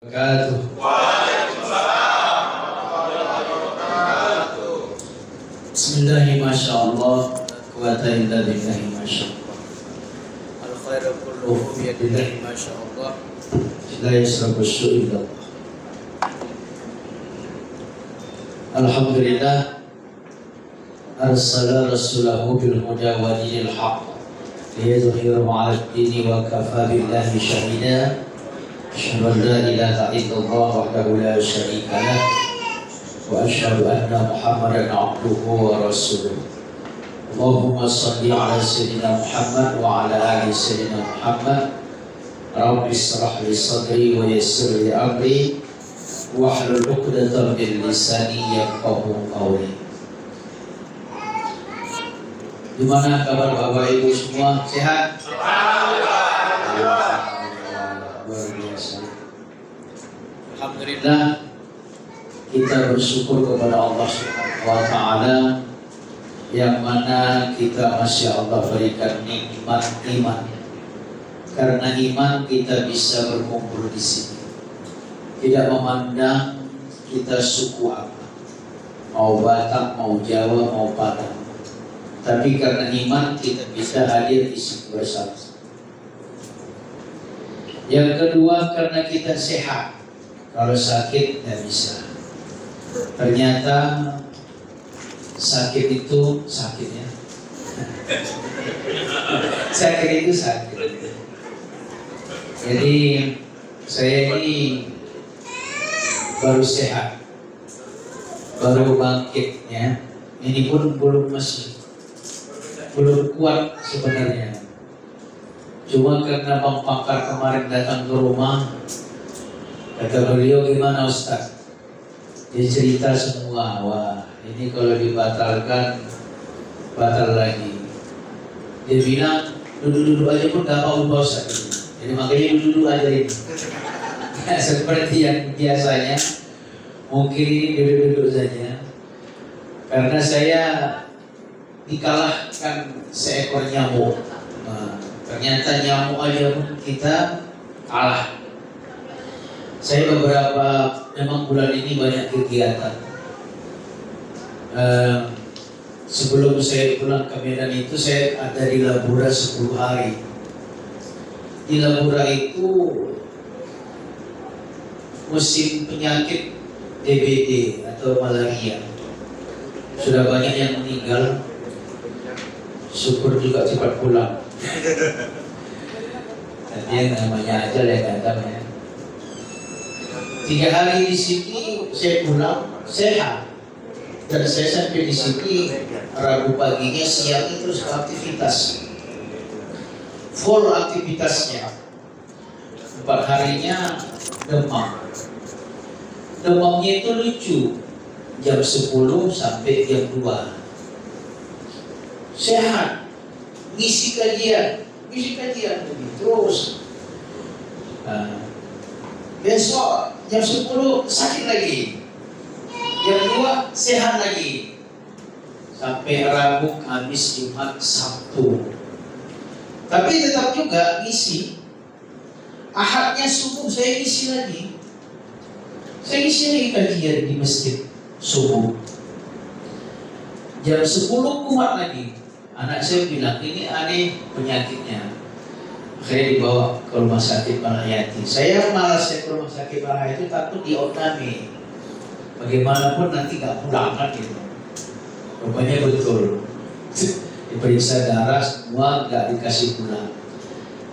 Bismillahi masyaallah, quwata illa billahi masyaallah. Al khairu kulluhu bi yadillahi masyaallah. La yasrabu syu'i illallah. Alhamdulillah arsala rasulahu bil huda wa dinil haqq liyudhhirahu 'ala ad-dini wa kafa billahi shahida. Asyhadu an la ilaha illallah wahdahu la syarika lah wa asyhadu anna Muhammadan 'abduhu wa rasuluh. Allahumma shalli 'ala sayyidina Muhammad wa 'ala ali sayyidina Muhammad. Rabbi ishrah li sadri wa yassir li amri wahlul 'uqdatam min lisani yafqahu qawli. Gimana kabar Bapak Ibu semua? Sehat? Alhamdulillah, kita bersyukur kepada Allah Subhanahu wa Ta'ala yang mana kita Masya Allah berikan nikmat iman. Karena iman kita bisa berkumpul di sini, tidak memandang kita suku apa, mau Batak, mau Jawa, mau Padang, tapi karena iman kita bisa hadir di sini bersama. Yang kedua, karena kita sehat. Kalau sakit tidak bisa. Ternyata sakit itu sakit ya. Sakit itu sakit. Jadi saya ini baru sehat, baru bangkit ya. Ini pun belum kuat sebenarnya. Cuma karena Bang Pakar kemarin datang ke rumah, kata beliau, gimana Ustaz? Dia cerita semua, wah ini kalau dibatalkan, batal lagi. Dia bilang, duduk-duduk aja pun gak mau Pak Ustaz. Jadi makanya duduk-duduk aja ini. Seperti yang biasanya, mungkin ini duduk-duduk saja. Karena saya dikalahkan seekor nyamuk. Nah, ternyata nyamuk aja pun kita kalah. Saya memang bulan ini banyak kegiatan. Sebelum saya pulang ke Medan itu saya ada di Labura 10 hari. Di Labura itu musim penyakit DBD atau malaria. Sudah banyak yang meninggal. Syukur juga cepat pulang. Tapi yang namanya aja yang datang ya. 3 hari di sini saya pulang sehat, dan saya sampai di sini Rabu paginya, siang terus aktivitas, full aktivitasnya. 4 harinya demam. Demamnya itu lucu, jam 10 sampai jam 2. Sehat, ngisi kajian terus. Besok jam 10 sakit lagi, jam 2 sehat lagi, sampai Rabu, Kamis, Jumat, Sabtu. Tapi tetap juga ngisi. Ahadnya subuh saya ngisi lagi. Saya ngisi lagi kajian di masjid subuh. Jam 10 kumat lagi. Anak saya bilang, ini aneh penyakitnya. Saya dibawa ke rumah sakit Malahayati. Saya malas ke rumah sakit Malahayati, takut diopname. Bagaimanapun nanti gak pulang kan gitu. Rupanya betul. Diperiksa darah semua gak dikasih pulang.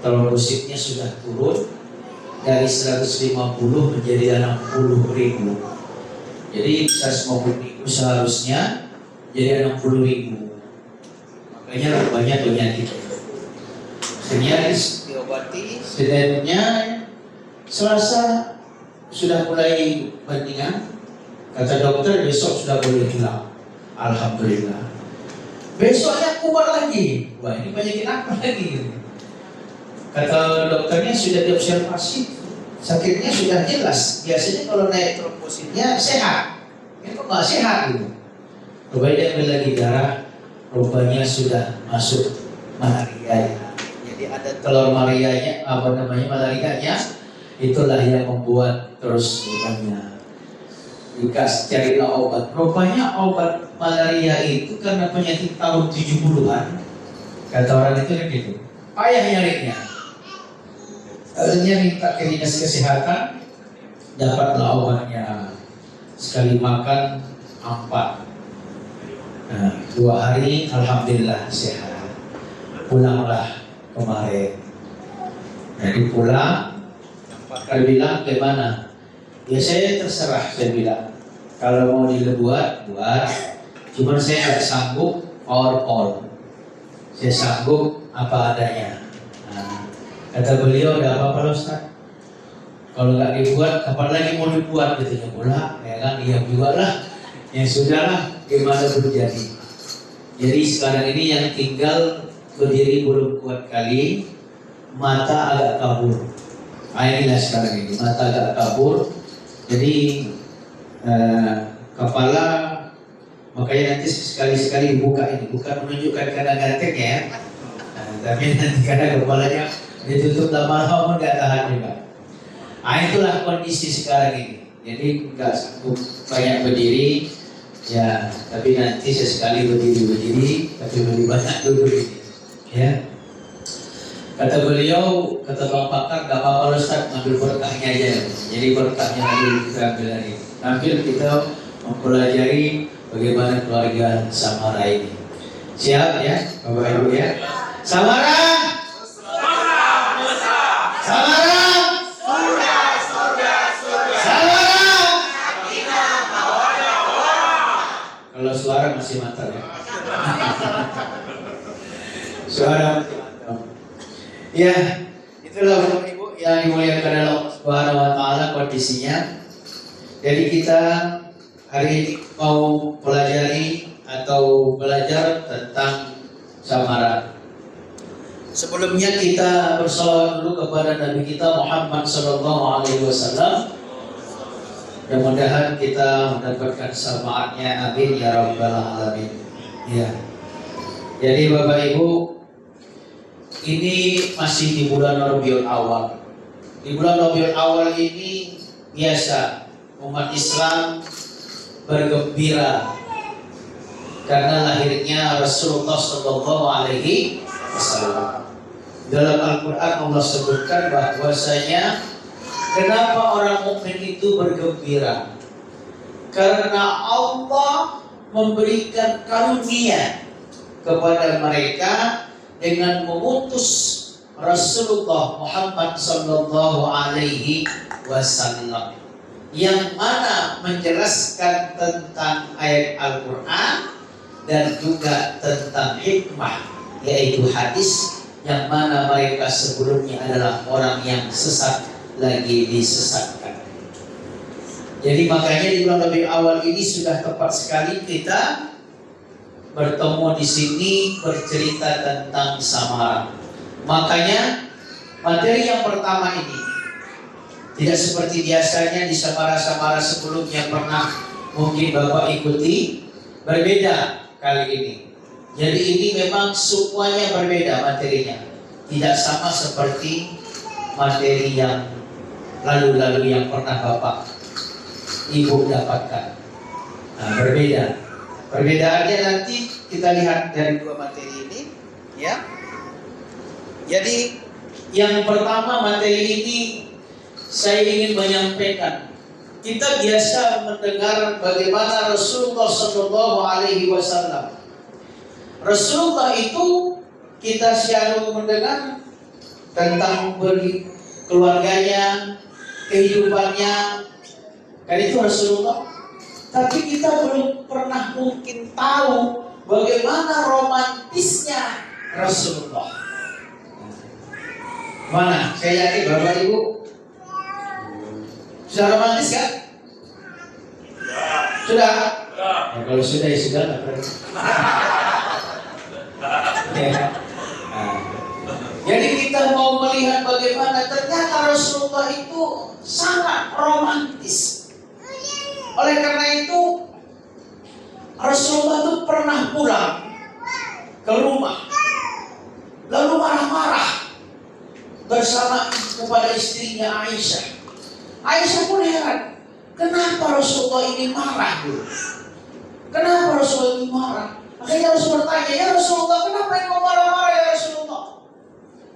Trombosiknya sudah turun dari 150 menjadi 60.000. Jadi 150.000 seharusnya jadi 60.000. Makanya rupanya penyakit. Akhirnya diobati, setidaknya Selasa sudah mulai bandingan. Kata dokter besok sudah boleh pulang. Alhamdulillah. Besoknya kumat lagi. Wah, ini penyakit apa lagi? Kata dokternya sudah diobservasi, sakitnya sudah jelas. Biasanya kalau naik trombositnya sehat, ini kok nggak sehat gitu. Coba dia ambil lagi darah, rupanya sudah masuk malaria. Jadi ada telur malarianya, malarianya Itulah yang membuat terus rupanya carilah obat. Rupanya obat malaria itu karena penyakit tahun 70-an. Kata orang itu kan gitu. Payah nyarinya. Akhirnya minta ke dinas kesehatan, dapatlah obatnya. Sekali makan 4. Nah, 2 hari alhamdulillah sehat. Pulanglah kemarin. Jadi pulang, kalau bilang gimana? Ya saya terserah, saya bilang. Kalau mau dibuat, buat. Cuma saya nggak sanggup all. Saya sanggup apa adanya. Nah, kata beliau, ada apa-apa Ustaz? Kalau nggak dibuat, kapan lagi mau dibuat? Katanya pula, ya kan? Iya juga lah. Ya sudahlah, gimana terjadi. Jadi sekarang ini yang tinggal berdiri belum kuat kali, mata agak kabur. Inilah sekarang ini, mata agak kabur. Jadi kepala, makanya nanti sekali-sekali buka ini, bukan menunjukkan karena ganteng ya, tapi nanti karena kepalanya ditutup lama-lama nggak tahan juga. Itulah kondisi sekarang ini. Jadi nggak sanggup banyak berdiri, ya. Tapi nanti sesekali berdiri, tapi lebih banyak duduk ini, ya. Kata beliau, kata Bang Pakar, gak apa-apa Ustaz, ambil berkahnya aja. Jadi berkahnya dulu kita ambil hari. Ambil kita mempelajari bagaimana keluarga Samara ini. Siap ya, Bapak Ibu ya. Samara! Samara! Samara! Kalau suara masih mantap ya. Suara masih mantap. Ya, itulah Bapak Ibu yang dimuliakan Allah Subhanahu wa taala kondisinya. Jadi kita hari ini mau pelajari atau belajar tentang Samara. Sebelumnya kita bersalawat dulu kepada Nabi kita Muhammad sallallahu alaihi wasallam. Mudah-mudahan kita mendapatkan syafaatnya, amin ya rabbal alamin. Ya. Jadi Bapak Ibu, ini masih di bulan Rabiul Awal. Di bulan Rabiul Awal ini biasa umat Islam bergembira karena lahirnya Rasulullah Shallallahu Alaihi Wasallam. Dalam Al-Quran Allah sebutkan bahwasanya kenapa orang mukmin itu bergembira? Karena Allah memberikan karunia kepada mereka dengan mengutus Rasulullah Muhammad Sallallahu Alaihi Wasallam, yang mana menjelaskan tentang ayat Al-Quran dan juga tentang hikmah, yaitu hadis, yang mana mereka sebelumnya adalah orang yang sesat lagi disesatkan. Jadi makanya di bulan Rabiul Awal ini sudah tepat sekali kita bertemu di sini bercerita tentang Samara. Makanya materi yang pertama ini tidak seperti biasanya di Samara-Samara sebelumnya pernah mungkin Bapak ikuti, berbeda kali ini. Jadi ini memang semuanya berbeda materinya, tidak sama seperti materi yang lalu-lalu yang pernah Bapak Ibu dapatkan. Nah, berbeda. Perbedaannya nanti kita lihat dari 2 materi ini, ya. Jadi yang pertama materi ini saya ingin menyampaikan, kita biasa mendengar bagaimana Rasulullah Shallallahu Alaihi Wasallam. Rasulullah itu kita selalu mendengar tentang keluarganya, kehidupannya, kan itu Rasulullah. Tapi kita belum pernah mungkin tahu bagaimana romantisnya Rasulullah. Mana? Saya yakin Bapak Ibu sudah romantis kan? Sudah? Ya, kalau sudah ya sudah lah. Ya. Jadi kita mau melihat bagaimana ternyata Rasulullah itu sangat romantis. Oleh karena itu Rasulullah itu pernah pulang ke rumah, lalu marah-marah bersama kepada istrinya Aisyah. Kenapa Rasulullah ini marah dulu? Kenapa Rasulullah ini marah? Akhirnya Rasul bertanya, ya Rasulullah, kenapa engkau marah-marah ya Rasulullah?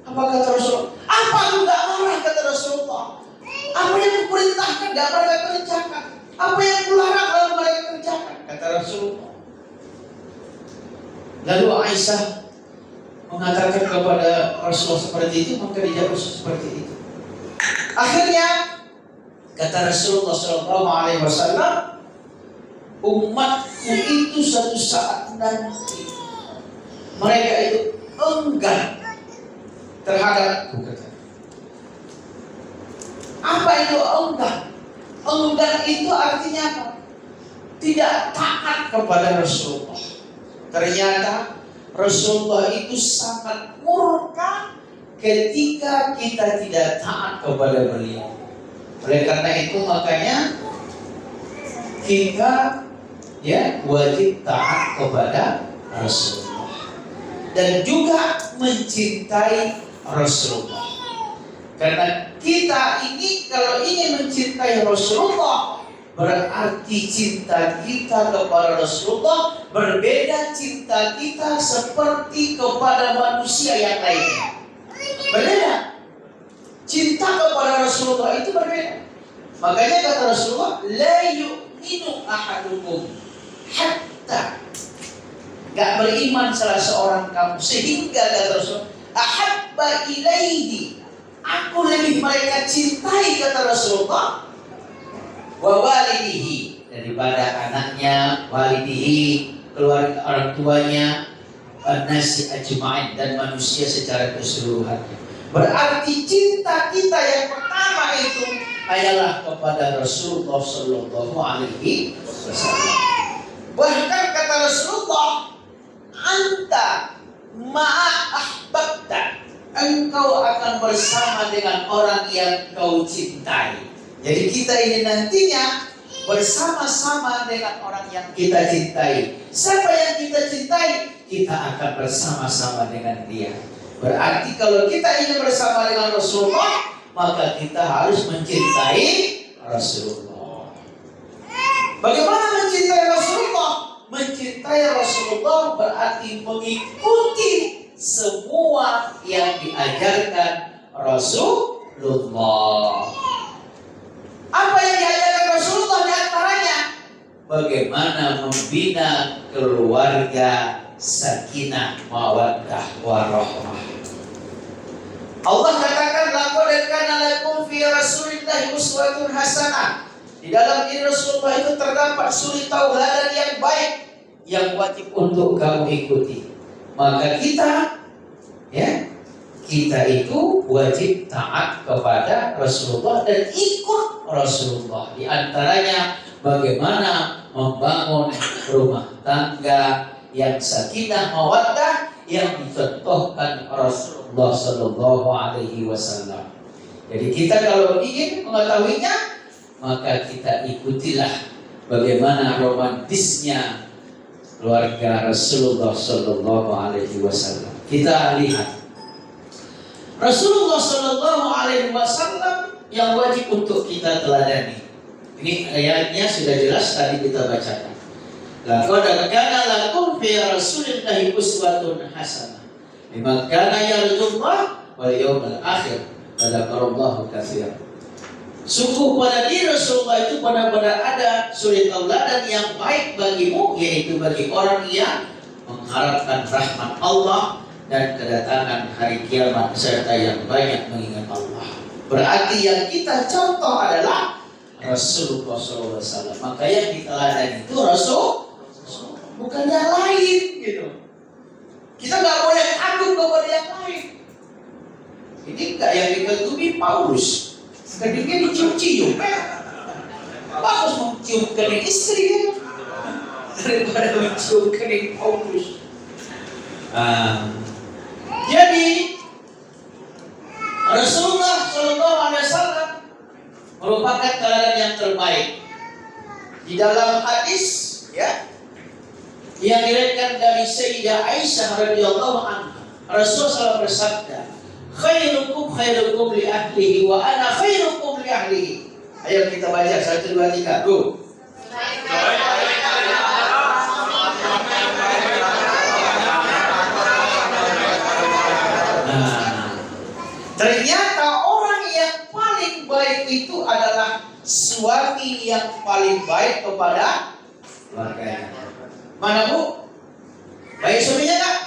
Apa kata Rasulullah? Apa aku gak marah, kata Rasulullah? Apa yang kuperintahkan gak mereka kerjakan? Apa yang kularang lalu mereka kerjakan? Kata Rasulullah. Lalu Aisyah mengatakan kepada Rasulullah seperti itu, maka dijawab seperti itu. Akhirnya kata Rasulullah SAW, umatku itu suatu saat nanti mereka itu enggan terhadapku, kata. Apa itu enggan? Enggan itu artinya apa? Tidak taat kepada Rasulullah. Ternyata Rasulullah itu sangat murka ketika kita tidak taat kepada beliau. Oleh karena itu makanya kita wajib taat kepada Rasulullah dan juga mencintai Rasulullah. Karena kita ini kalau ingin mencintai Rasulullah, berarti cinta kita kepada Rasulullah berbeda cinta kita seperti kepada manusia yang lainnya. Berbeda. Cinta kepada Rasulullah itu berbeda. Makanya kata Rasulullah, la yu'minu ahadukum hatta, gak beriman salah seorang kamu sehingga kata Rasulullah, ahabba ilaihi, aku lebih mereka cintai kata Rasulullah, wa walidihi, daripada anaknya, walidihi, keluarga orang tuanya, nasi ajma'in, dan manusia secara keseluruhannya. Berarti cinta kita yang pertama itu adalah kepada Rasulullah Sallallahu Alaihi Wasallam. Bahkan kata Rasulullah, anta ma'ahbabta, engkau akan bersama dengan orang yang kau cintai. Jadi kita ini nantinya bersama-sama dengan orang yang kita cintai. Siapa yang kita cintai, kita akan bersama-sama dengan dia. Berarti kalau kita ingin bersama dengan Rasulullah, maka kita harus mencintai Rasulullah. Bagaimana mencintai Rasulullah? Mencintai Rasulullah berarti mengikuti semua yang diajarkan Rasulullah. Apa yang diajarkan Rasulullah di antaranya? Bagaimana membina keluarga sakinah, mawaddah, warahmah. Allah katakan, laqad kana lakum fi Rasulillahi uswatun hasanah. Di dalam diri Rasulullah itu terdapat suri tauladan yang baik yang wajib untuk kamu ikuti. Maka kita itu wajib taat kepada Rasulullah dan ikut Rasulullah. Di antaranya bagaimana membangun rumah tangga yang sakinah mawaddah yang dicontohkan Rasulullah Sallallahu Alaihi Wasallam. Jadi kita kalau ingin mengetahuinya, maka kita ikutilah bagaimana romantisnya keluarga Rasulullah Sallallahu Alaihi Wasallam. Kita lihat Rasulullah Sallallahu Alaihi Wasallam yang wajib untuk kita teladani. Ini ayatnya sudah jelas tadi kita bacakan. Laqad kana lakum fi Rasulillahi uswatun hasanah liman kana yarjullaha wal yawmal akhir wa dzakarallaha katsiran. Sungguh pada diri Rasulullah itu benar-benar ada suri tauladan yang baik bagimu, yaitu bagi orang yang mengharapkan rahmat Allah dan kedatangan hari kiamat serta yang banyak mengingat Allah. Berarti yang kita contoh adalah Rasulullah SAW. Maka yang diteladani itu Rasul, bukan yang lain gitu. Kita nggak boleh kagum kepada yang lain. Ini enggak yang dikagumi Paulus. Keningnya dicium-cium. Bagus mencium kening istri daripada mencium kening Paulus. Jadi Rasulullah SAW merupakan teladan yang terbaik. Di dalam hadis yang diriwayatkan dari Sayyidah Aisyah radhiyallahu anha, Rasulullah SAW bersabda, khairukum khairukum li ahlihi wa ana khairukum li ahlihi. Ayo kita baca 1, 2, 3. Go. Ternyata orang yang paling baik itu adalah suami yang paling baik kepada keluarganya. Mana Bu? Baik suaminya Kak?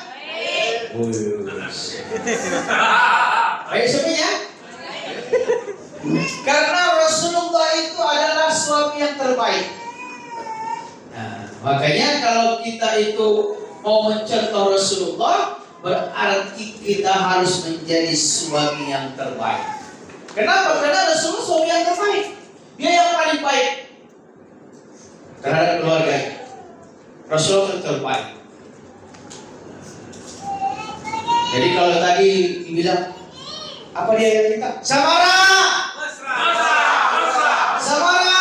Baik suaminya? Karena Rasulullah itu adalah suami yang terbaik. Nah, makanya kalau kita itu mau mencontoh Rasulullah, berarti kita harus menjadi suami yang terbaik. Kenapa? Karena Rasulullah suami yang terbaik. Dia yang paling baik terhadap keluarga. Rasulullah yang terbaik. Jadi kalau tadi dibilang apa dia yang minta? Samara, Samara,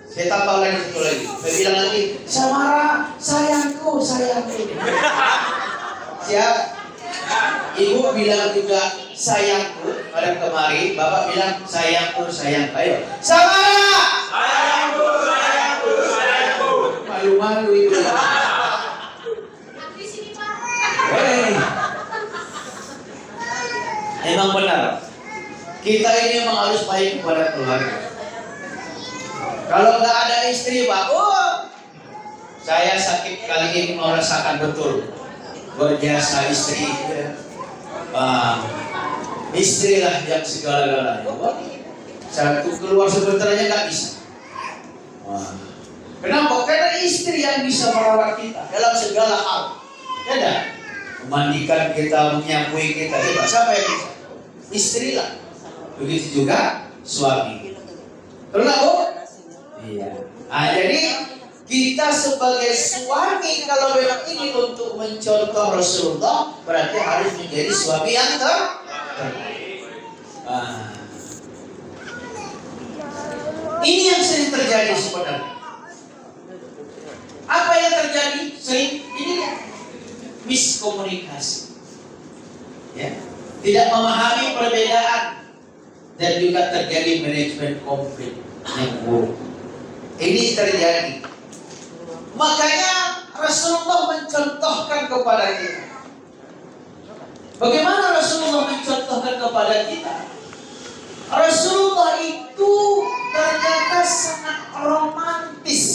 saya tambah lagi satu lagi. Saya bilang lagi, Samara, sayangku, sayangku. Siap? Ibu bilang juga sayangku. Pada kemarin Bapak bilang sayangku, sayang. Ayo, Samara, sayangku, sayangku, sayangku. Malu-malu ibu. Memang benar. Kita ini memang harus baik kepada keluarga. Kalau nggak ada istri Pak, saya sakit kali ini merasakan betul berjasa istri. Istrilah yang segala-galanya. Satu keluar sebentar aja nggak bisa. Kenapa? Karena istri yang bisa merawat kita dalam segala hal. Ya dah. Memandikan kita, menyambui kita. Coba siapa yang bisa? Istrilah. Begitu juga suami. Benar Bu? Iya. Jadi kita sebagai suami kalau memang ini untuk mencontoh Rasulullah, berarti harus menjadi suami yang terbaik. Ini yang sering terjadi sebenarnya. Apa yang terjadi sering? Ini miskomunikasi. Ya. Tidak memahami perbedaan dan juga terjadi manajemen konflik yang buruk. Ini terjadi. Makanya Rasulullah mencontohkan kepada kita. Bagaimana Rasulullah mencontohkan kepada kita? Rasulullah itu ternyata sangat romantis.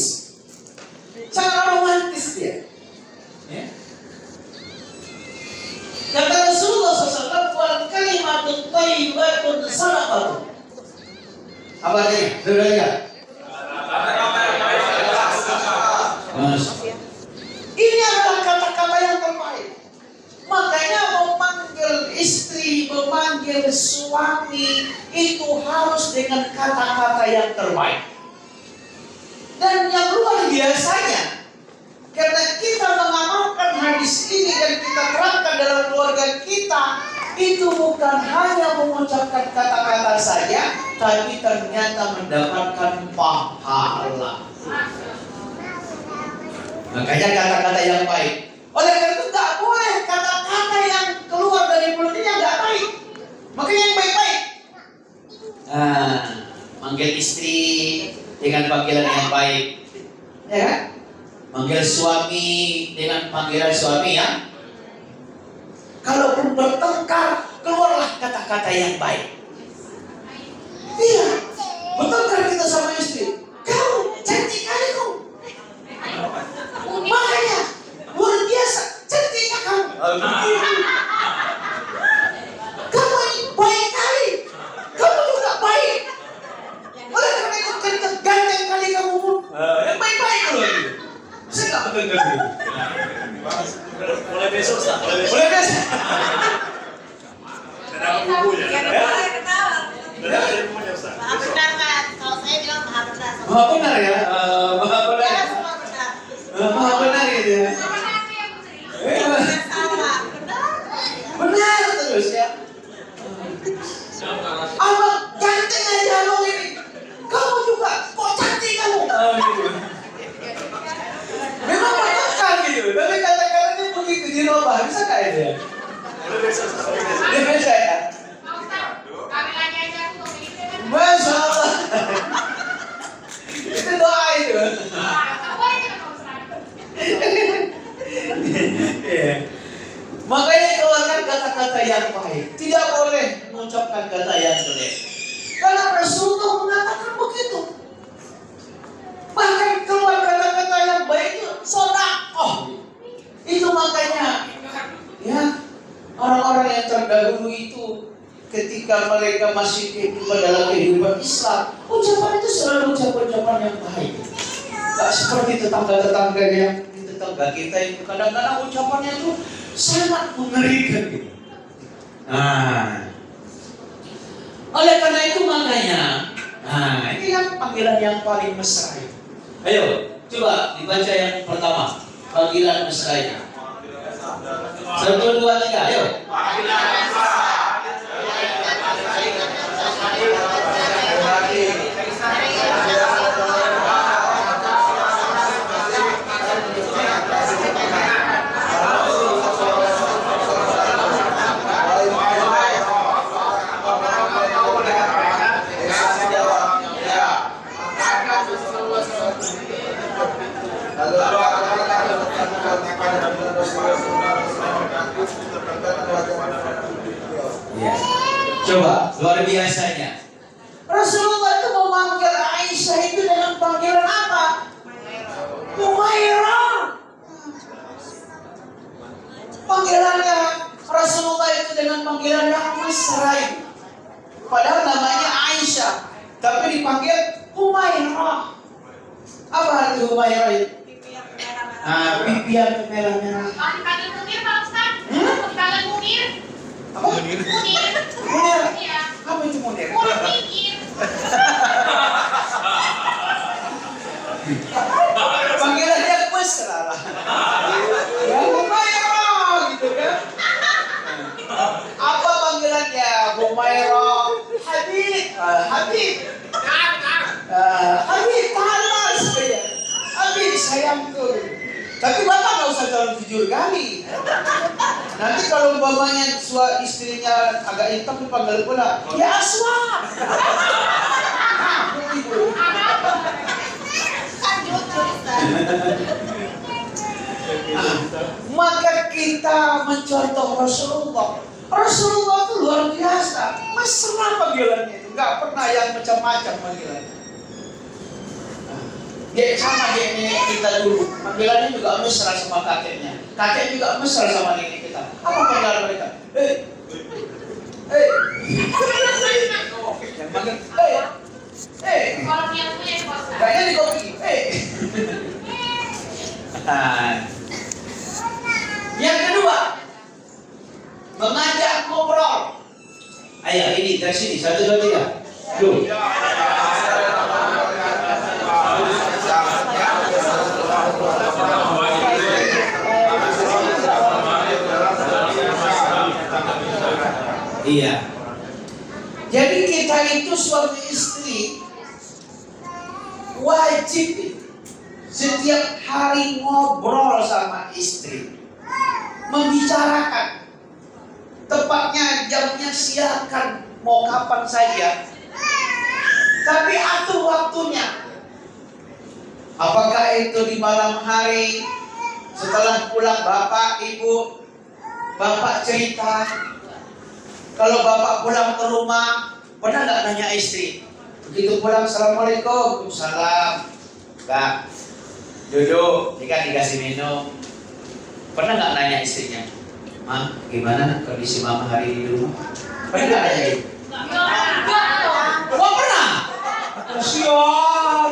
Sangat romantis dia. Ya. Kata Rasulullah SAW, wal kalimatut thayyibatun sadaqah. Apa artinya? Saudara. Ini adalah kata-kata yang terbaik. Makanya memanggil istri, memanggil suami itu harus dengan kata-kata yang terbaik. Dan yang luar biasanya, karena kita mengamalkan hadis ini dan kita terapkan dalam keluarga kita, itu bukan hanya mengucapkan kata-kata saja, tapi ternyata mendapatkan pahala. Makanya kata-kata yang baik. Oleh karena itu tak boleh kata-kata yang keluar dari mulut ini yang tidak baik. Makanya yang baik-baik. Manggil istri dengan panggilan yang baik, ya kan? Manggil suami dengan panggilan suami ya. Kalaupun bertengkar, keluarlah kata-kata yang baik. Iya, bertengkar kita sama istri. Kamu cantik kali kau. Makanya luar biasa cantiknya kamu. Kamu ini baik kali. Kamu juga baik. Oleh karena itu ganteng kali kamu pun. Yang baik-baik loh. Saya nggak betul gitu. Mulai besok Ustaz. Mulai besok. Ada bukunya. Ada bukunya Ustaz. Maha benar kan? Kalau saya bilang maha benar. Maha benar ya. Maha benar. Maha benar gitu ya. Benar terus ya. Abang ganteng aja lo ini. Kamu juga kok cantik kamu. Memang bertengkar gitu. Tapi kata-katanya begitu dirubah. Bisa gak ya? yang baik, tidak boleh mengucapkan kata yang jelek. Karena Rasulullah mengatakan begitu. Bahkan keluar kata-kata yang baik itu sedekah. Itu makanya ya orang-orang yang terdahulu itu ketika mereka masih hidup dalam kehidupan Islam, ucapan itu selalu ucapan-ucapan yang baik. Gak seperti tetangga-tetangga yang di tetangga kita itu kadang-kadang ucapannya itu sangat mengerikan gitu. Nah, oleh karena itu makanya, nah ini yang panggilan yang paling mesra. Ayo, coba dibaca yang pertama, panggilan mesranya. 1, 2, 3, ayo. Panggilan mesra. Ya. Coba, luar biasanya. Rasulullah itu memanggil Aisyah itu dengan panggilan apa? Humairah. Panggilannya Rasulullah itu dengan panggilan yang mesra. Padahal namanya Aisyah, tapi dipanggil Humairah. Apa arti Humairah itu? Pipi yang merah-merah. Dipanggil Munir Pak Ustaz? Dipanggil Munir? Apa? Munir? Munir? Iya. Apa itu Munir? Munir mikir. Panggilannya mesra lah. Ya Humairah gitu kan. Apa panggilannya? Humairah Habib. Habib. Habib tahanlah saya. Habib sayangku. Tapi bapak nggak usah terlalu jujur kali. Nanti kalau umpamanya istrinya agak hitam dipanggil pula, ya Aswa. Maka kita mencontoh Rasulullah. Rasulullah itu luar biasa, mesra panggilannya itu, nggak pernah yang macam-macam panggilannya. Ya sama dia nenek kita dulu, panggilannya juga mesra sama kakeknya, kakek juga mesra sama nenek kita. Apa panggilan mereka? Yang panggil, Kalau dia punya Pak Ustaz. kayaknya di kopi, Yang kedua, mengajak ngobrol. Ayo ini dari sini 1, 2, 3. Yuk. Iya. Jadi kita itu suami istri wajib setiap hari ngobrol sama istri, membicarakan. Tepatnya jamnya silakan mau kapan saja, tapi atur waktunya. Apakah itu di malam hari setelah pulang bapak ibu, bapak cerita. Kalau bapak pulang ke rumah, pernah nggak nanya istri? Begitu pulang, assalamualaikum, salam, Kak, duduk, ini kan dikasih minum. Pernah nggak nanya istrinya, Ma, gimana kondisi mama hari ini di rumah? Pernah nggak nanya itu? Enggak. Oh pernah? Kasian.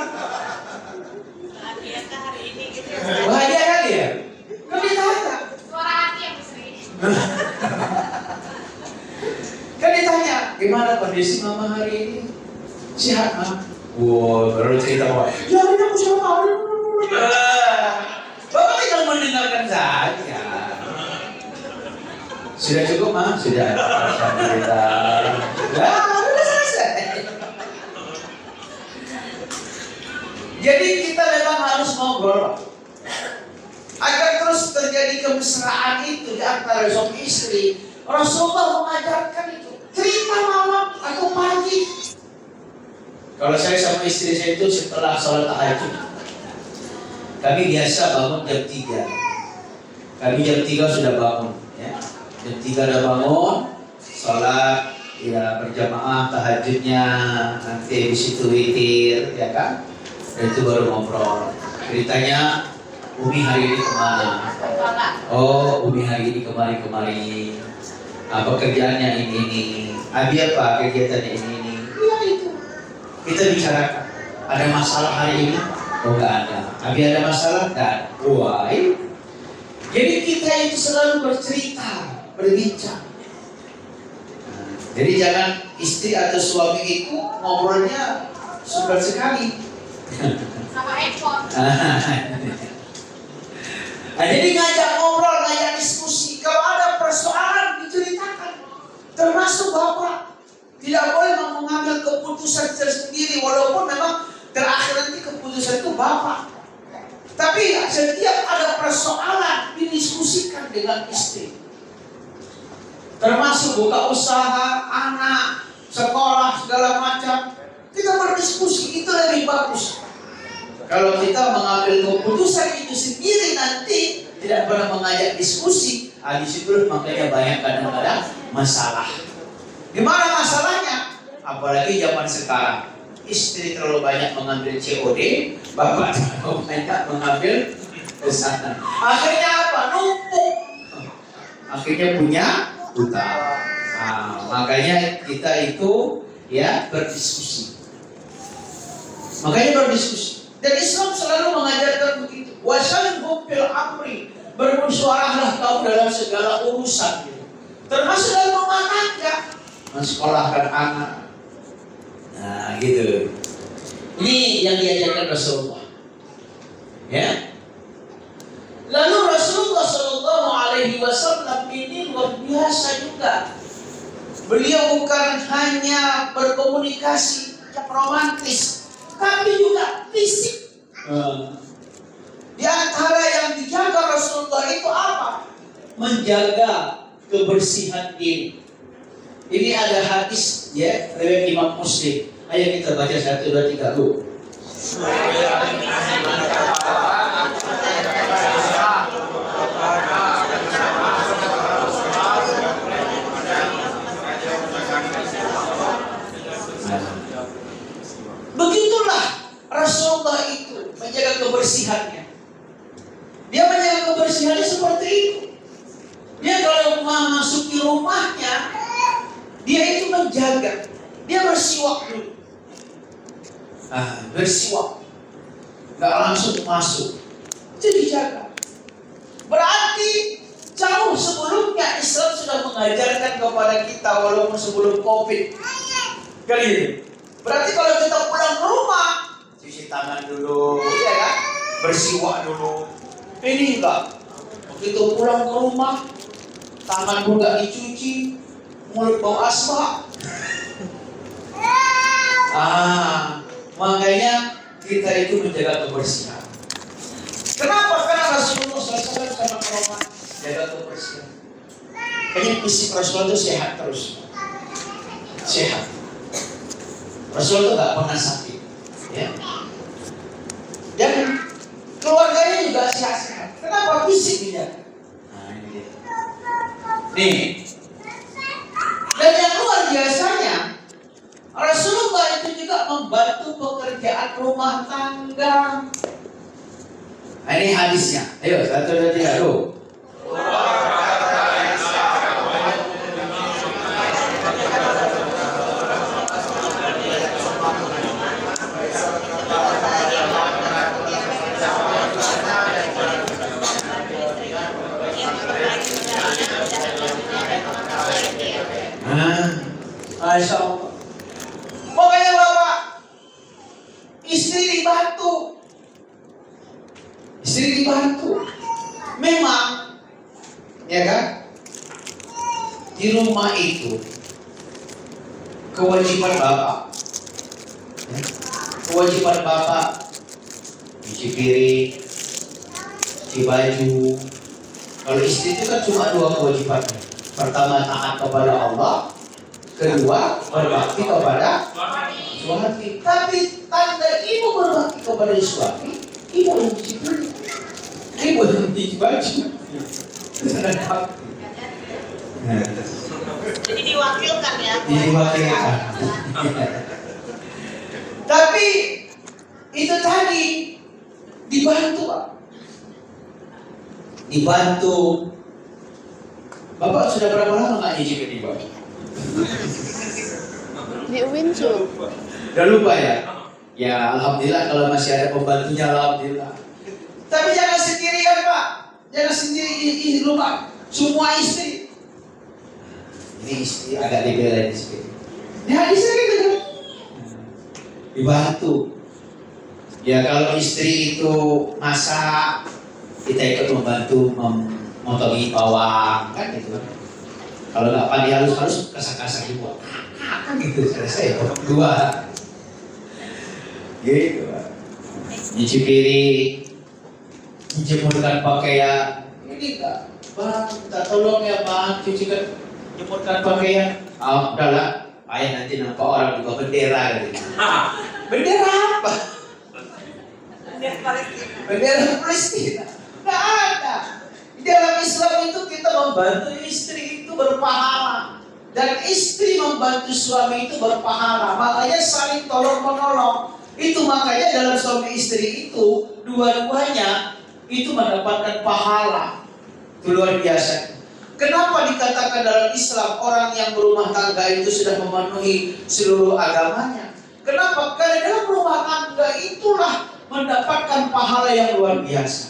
Bahagia kali ya? Kan ditanya. Suara hati yang istri. Kan ditanya, gimana kondisi mama hari ini? Sehat, Ma? Wow, baru cerita bahwa ya ini aku sama Bapak tinggal mendengarkan saja. Sudah cukup, Ma? Sudah. Alhamdulillah. Sudah selesai. Jadi kita memang harus ngobrol agar terus terjadi kemesraan itu di antara suami istri. Rasulullah mengajarkan itu. Cerita malam atau pagi. Kalau saya sama istri saya itu setelah sholat tahajud, kami biasa bangun jam 3. Kami jam 3 sudah bangun, ya. Jam 3 udah bangun, sholat, ya berjamaah tahajudnya, nanti habis itu witir, ya kan? Dan itu baru ngobrol. Ceritanya, Umi hari ini kemana? Oh, Umi hari ini kemari-kemari. Apa kerjaannya ini? Abi apa kegiatannya ini? Ya itu. Kita bicarakan. Ada masalah hari ini? Oh nggak ada. Abi ada masalah? Nggak ada. Why? Jadi kita itu selalu bercerita, berbincang. Jadi jangan istri atau suami itu ngobrolnya super sekali. Sama handphone. Nah, jadi ngajak ngobrol, ngajak diskusi. Kalau ada persoalan diceritakan. Termasuk bapak tidak boleh mengambil keputusan tersendiri, walaupun memang terakhir nanti keputusan itu bapak. Tapi setiap ada persoalan didiskusikan dengan istri. Termasuk buka usaha, anak, sekolah, segala macam. Kita berdiskusi, itu lebih bagus. Kalau kita mengambil keputusan itu sendiri nanti tidak pernah mengajak diskusi, di situ makanya banyak kadang-kadang masalah. Di mana masalahnya? Apalagi zaman sekarang, istri terlalu banyak mengambil COD, bapak terlalu banyak mengambil pesanan. Akhirnya apa? Numpuk. Akhirnya punya utang. Nah, makanya kita itu ya berdiskusi. Makanya berdiskusi. Dan Islam selalu mengajarkan begitu. Wasyawirhum fil amri, bermusyawarahlah kau dalam segala urusan. Termasuk dalam rumah tangga, mensekolahkan anak. Nah, gitu. Ini yang diajarkan Rasulullah. Ya. Lalu Rasulullah Shallallahu Alaihi Wasallam ini luar biasa juga. Beliau bukan hanya berkomunikasi yang romantis, tapi juga fisik. Di antara yang dijaga Rasulullah itu apa? Menjaga kebersihan diri. Ini ada hadis ya riwayat Imam Muslim. Ayo kita baca 1, 2, 3 dulu. Begitulah Rasulullah itu menjaga kebersihannya. Dia menjaga kebersihannya seperti itu. Dia kalau memasuki rumahnya, dia itu menjaga. Dia bersiwak dulu. Bersiwak. Gak langsung masuk. Itu dijaga. Berarti jauh sebelumnya Islam sudah mengajarkan kepada kita, walaupun sebelum COVID. Kali ini. Berarti kalau kita pulang ke rumah, cuci tangan dulu, ya kan? Bersiwak dulu. Ini enggak. Begitu pulang ke rumah, tangan pun enggak dicuci, mulut bau asbak. Makanya kita itu menjaga kebersihan. Kenapa? Karena Rasulullah SAW sama Roma jaga kebersihan. Kayaknya fisik Rasulullah itu sehat terus, sehat. Rasul itu gak pernah sakit, ya. Dan keluarganya juga sehat-sehat. Kenapa? Fisik dia. Nah, ini dia. Nih. Dan yang luar biasanya, Rasulullah itu juga membantu pekerjaan rumah tangga. Nah, ini hadisnya. Ayo, 1, 2, 3, aduh. Masya Allah. Makanya bapak, istri dibantu. Istri dibantu. Memang, ya kan? Di rumah itu kewajiban bapak. Kewajiban bapak cuci piring, cuci baju. Kalau istri itu kan cuma 2 kewajibannya. Pertama, taat kepada Allah. Kedua, berbakti kepada suami. Tapi tanda ibu berbakti kepada suami, ibu yang cuci piring, ibu yang cuci baju. Jadi diwakilkan ya. Diwakilkan. Tapi itu tadi dibantu, Pak. Dibantu. Bapak sudah berapa lama nggak nyicip ini, Pak? Di UIN tuh. Udah lupa ya? Ya alhamdulillah kalau masih ada pembantunya, alhamdulillah. Tapi jangan sendirian, Pak. Jangan sendiri di rumah. Semua istri. Ini istri agak dibelain sedikit. Ya istri gitu. Dibantu. Ya kalau istri itu masak, kita ikut membantu memotongi bawang, kan gitu. Kalau nggak pandai halus-halus, kasar-kasar dibuat. Kan gitu, selesai. Dua. Gitu, Pak. Nyuci piring, menjemurkan pakaian. Ini enggak, Bang, minta tolong ya Bang, cucikan, jemurkan pakaian. Ah, udahlah, ayah nanti nampak orang juga bendera gitu. Bendera apa? Bendera Palestina. Nggak ada. Di dalam Islam itu kita membantu istri itu berpahala. Dan istri membantu suami itu berpahala. Makanya saling tolong menolong. Itu makanya dalam suami istri itu dua-duanya itu mendapatkan pahala. Itu luar biasa. Kenapa dikatakan dalam Islam orang yang berumah tangga itu sudah memenuhi seluruh agamanya? Kenapa? Karena dalam rumah tangga itulah mendapatkan pahala yang luar biasa.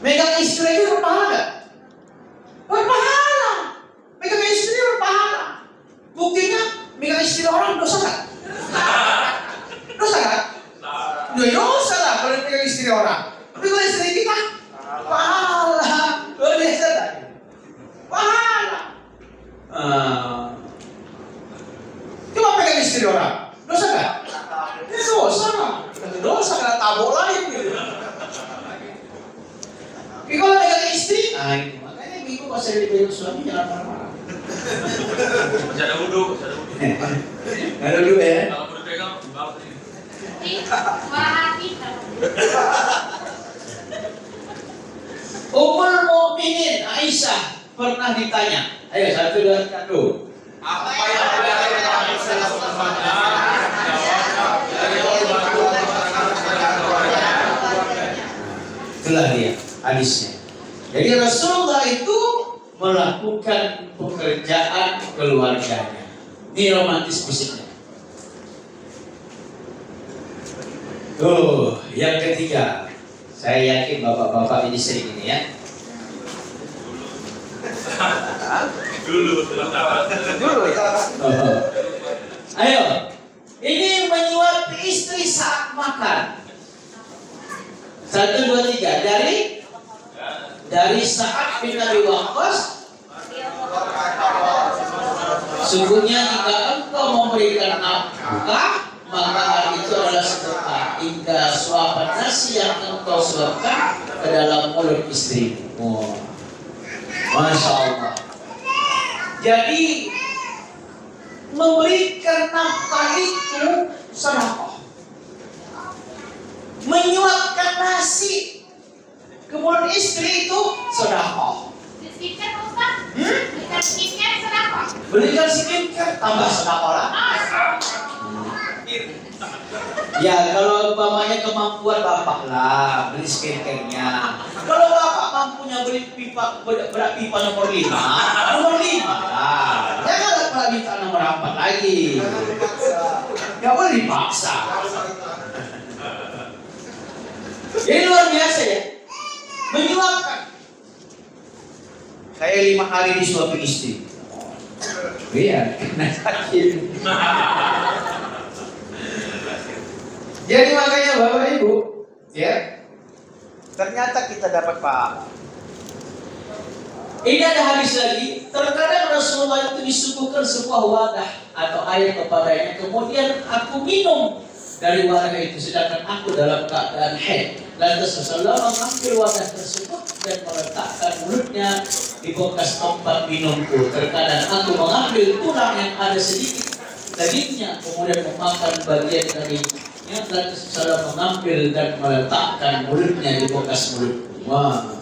Megang istri itu berpahala nggak? Berpahala. Megang istri berpahala. Buktinya megang istri orang dosa nggak? Dosa nggak? Dosa lah kalau megang istri orang. Tapi kalau istri kita pahala. Luar biasa tak? Pahala. Coba pegang istri orang. Dosa nggak? Dosa lah. Dosa kena tabok lain gitu. Tapi kalau pegang istri, makanya minggu pas saya dipegang suami jangan marah-marah. Masih ada wudhu, Ada dulu ya. Kalau mau dipegang, bawa sini. Ini suara hati. Ummul Mukminin Aisyah pernah ditanya. Ayo satu dua satu. Apa yang diajarkan Nabi sallallahu alaihi wasallam? Itulah dia hadisnya. Jadi Rasulullah itu melakukan pekerjaan keluarganya. Ini romantis fisiknya. Tuh, yang ketiga. Saya yakin bapak-bapak ini sering ini ya. Dulu. Ayo, ini menyuapi istri saat makan. 1, 2, 3. Dari Sa'ad bin Abi Waqqas. Sungguhnya jika engkau memberikan nafkah, maka hal itu adalah sedekah. Hingga suapan nasi yang engkau suapkan ke dalam mulut istrimu. Masya Allah. Jadi memberikan nafkah itu sedekah. Menyuapkan nasi ke mulut istri itu sedekah. Skincare Ustaz? Belikan skincare sedekah. Belikan skincare tambah sedekah lah. Ya kalau umpamanya kemampuan bapak lah beli skincare-nya. Kalau bapak mampunya beli pipa berat pipa nomor 5 lah. Janganlah pula minta nomor 4 lagi. Gak boleh dipaksa. Ini luar biasa ya. Menyuapkan. Saya 5 hari disuapi istri. Iya, kena sakit. Jadi makanya Bapak Ibu, ya, ternyata kita dapat paham. Ini ada hadis lagi. Terkadang Rasulullah itu disuguhkan sebuah wadah atau air kepadanya. Kemudian aku minum dari wadah itu, sedangkan aku dalam keadaan haid. Lantas Rasulullah mengambil wadah tersebut dan meletakkan mulutnya di bekas tempat minumku. Terkadang aku mengambil tulang yang ada sedikit dagingnya, kemudian memakan bagian dari lantas Rasulullah mengambil dan meletakkan mulutnya di bekas mulutku. Wah.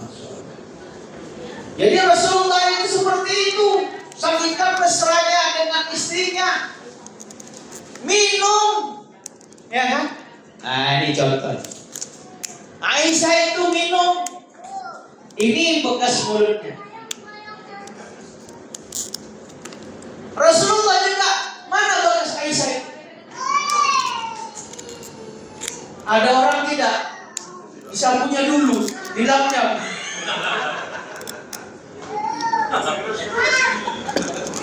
Jadi Rasulullah itu seperti itu, saking mesranya dengan istrinya. Minum, ya kan? Nah ini contoh. Aisyah itu minum, ini bekas mulutnya. Rasulullah juga, mana bekas Aisyah itu? Ada orang tidak disapunya dulu, dilapnya.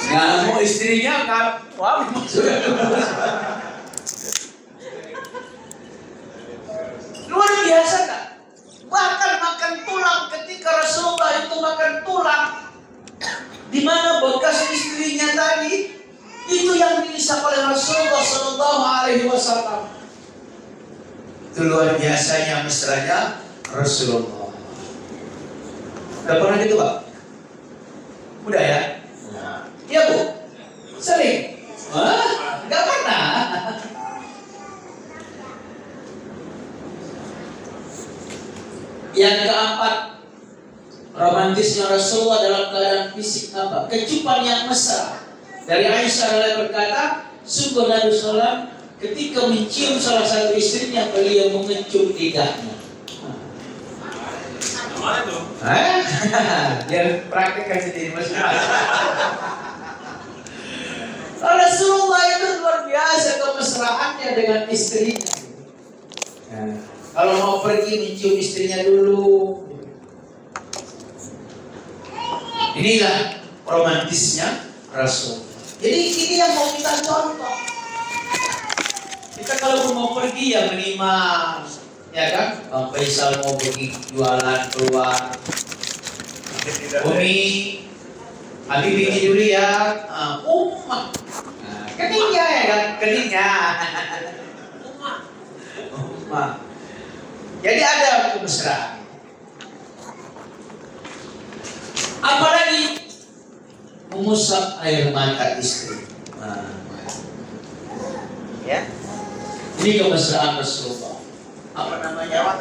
Nggak mau istrinya kan? Wah, sudah luar biasa kan? Bahkan makan tulang, ketika Rasulullah itu makan tulang, di mana bekas istrinya tadi itu yang diisap oleh Rasulullah Sallallahu Alaihi Wasallam. Itu luar biasanya mesranya Rasulullah. Udah pernah gitu Pak? Udah ya? Iya Bu? Sering? Wah, nggak pernah. Yang keempat, romantisnya Rasulullah dalam keadaan fisik apa? Kecupan yang mesra. Dari Aisyah berkata, sungguh Nabi SAW ketika mencium salah satu istrinya, beliau mengecup lidahnya. Mana tuh? Biar praktekkan sendiri masing-masing. Rasulullah itu luar biasa kemesraannya dengan istrinya. Kalau mau pergi mencium istrinya dulu. Inilah romantisnya Rasul. Jadi ini yang mau kita contoh. Kita kalau mau pergi ya minimal, ya kan? Bang Faisal mau pergi jualan keluar. Umi, Habib ini dulu ya. Ummah. Keningnya ya kan? Keningnya. Ummah. Jadi ada kemesraan. Apalagi mengusap air mata istri. Ya. Ini kemesraan Rasulullah. Apa namanya?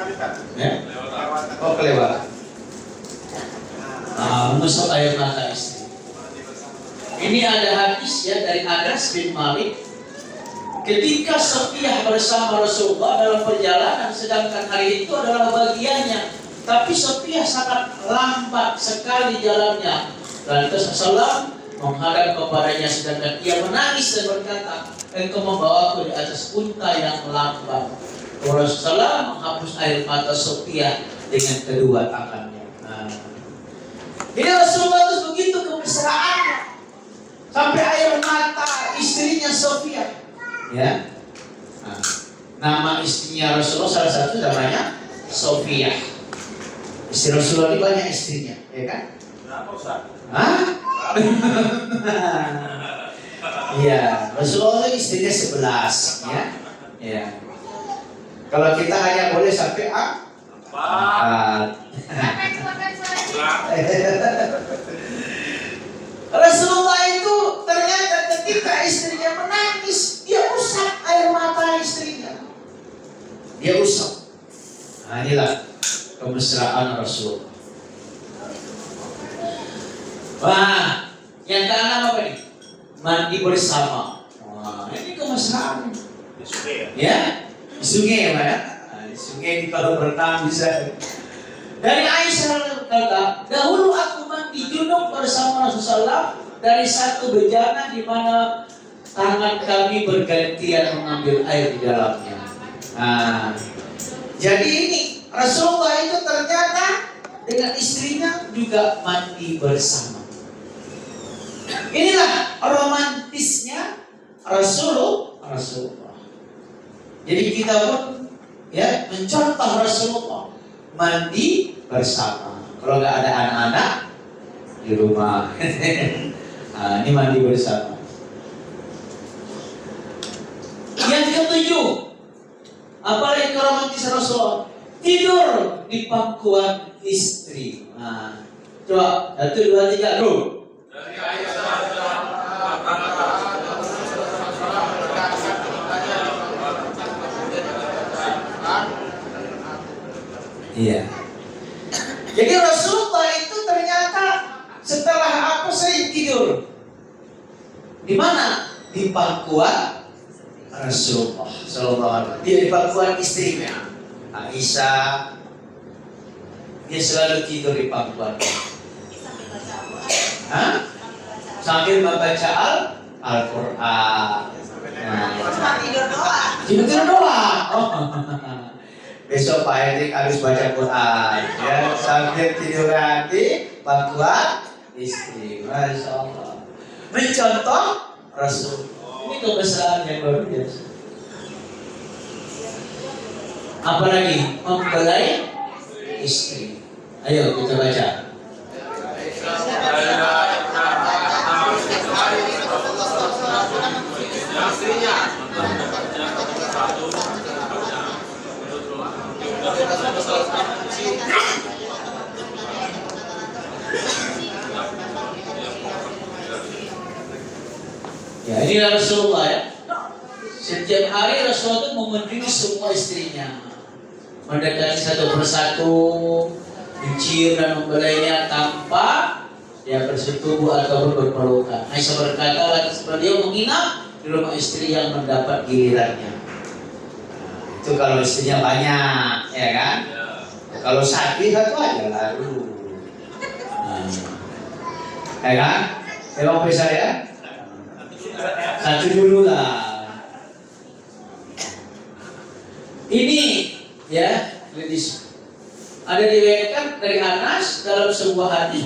Ya? Oh, kelewat. Mengusap air mata istri. Ini ada hadis ya dari Anas bin Malik. Ketika Sofiyah bersama Rasulullah dalam perjalanan, sedangkan hari itu adalah bagiannya, tapi Sofiyah sangat lambat sekali jalannya. Lantas Rasulullah menghadap kepadanya, sedangkan ia menangis dan berkata, engkau membawaku di atas unta yang lambat. Rasulullah menghapus air mata Sofiyah dengan kedua tangannya. Jadi Rasulullah itu begitu kemesraannya, sampai air mata istrinya Sofiyah. Ya, nama istrinya Rasulullah salah satu namanya Sofiyah. Istri Rasulullah ini banyak istrinya, ya kan? Kenapa Ustaz? Iya, Rasulullah istrinya 11, ya. Ya. Kalau kita hanya boleh sampai 4. Rasulullah itu ternyata ketika istrinya menangis, dia usap air mata istrinya. Dia usap. Nah, inilah kemesraan Rasulullah. Wah, yang keenam apa nih? Mandi bersama. Wah, ini kemesraan. Di sungai ya? Ya, di sungai ya, Pak ya. Di sungai kalau berenang bisa. Dari Aisyah berkata, dahulu aku mandi junub bersama Rasulullah dari satu bejana di mana tangan kami bergantian mengambil air di dalamnya. Nah, jadi ini Rasulullah itu ternyata dengan istrinya juga mandi bersama. Inilah romantisnya Rasulullah. Jadi kita pun ya mencontoh Rasulullah mandi bersama. Kalau nggak ada anak-anak di rumah, nah, ini mandi bersama. Yang ketujuh, apalagi romantis Rasulullah, tidur di pangkuan istri. Nah, coba 1, 2, 3, go. Dari Aisyah Iya. Jadi Rasulullah itu ternyata tidur. Di mana? Di pangkuan Rasulullah Sallallahu Alaihi Wasallam. Dia di pangkuan istrinya Aisyah. Dia selalu tidur di pangkuan. Hah? Sambil membaca Al-Quran. Tidur doang. Oh. Besok Pak Hendrik harus baca Quran. Ya, sambil tiduran di pangkuan istri. Masya Allah. Mencontoh Rasul. Ini kebesaran yang luar biasa. Apalagi mempelai istri. Ayo kita baca. Ya, ini Rasulullah ya. Setiap hari Rasulullah itu mengunjungi semua istrinya, mendekati satu persatu, mencium dan membelainya tanpa dia bersetubuh ataupun berpelukan. Aisyah berkata, beliau menginap di rumah istri yang mendapat gilirannya. Itu kalau istrinya banyak, ya kan? Kalau sakit satu aja lalu, ya kan? Memang bisa ya? Satu dulu lah. Ini ya, ada diriwayatkan dari Anas dalam sebuah hadis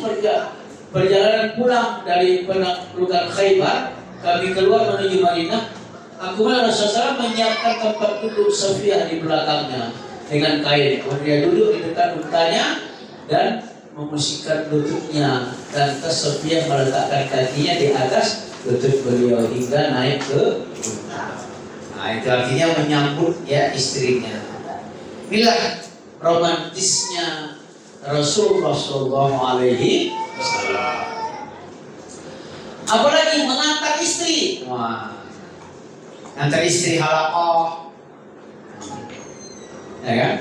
perjalanan pulang dari penaklukan Khaybar, kami keluar menuju Madinah. Aku melihat Rasulullah SAW menyiapkan tempat duduk Sofia di belakangnya dengan kain. Kemudian duduk di dekat untanya dan memusikkan lututnya, dan Sofia meletakkan kakinya di atas lutut beliau hingga naik ke unta. Nah, itu artinya menyambut ya istrinya. Inilah romantisnya Rasulullah Shallallahu Alaihi Wasallam. Apalagi mengantar istri. Wah, antar istri halaqah, ya kan?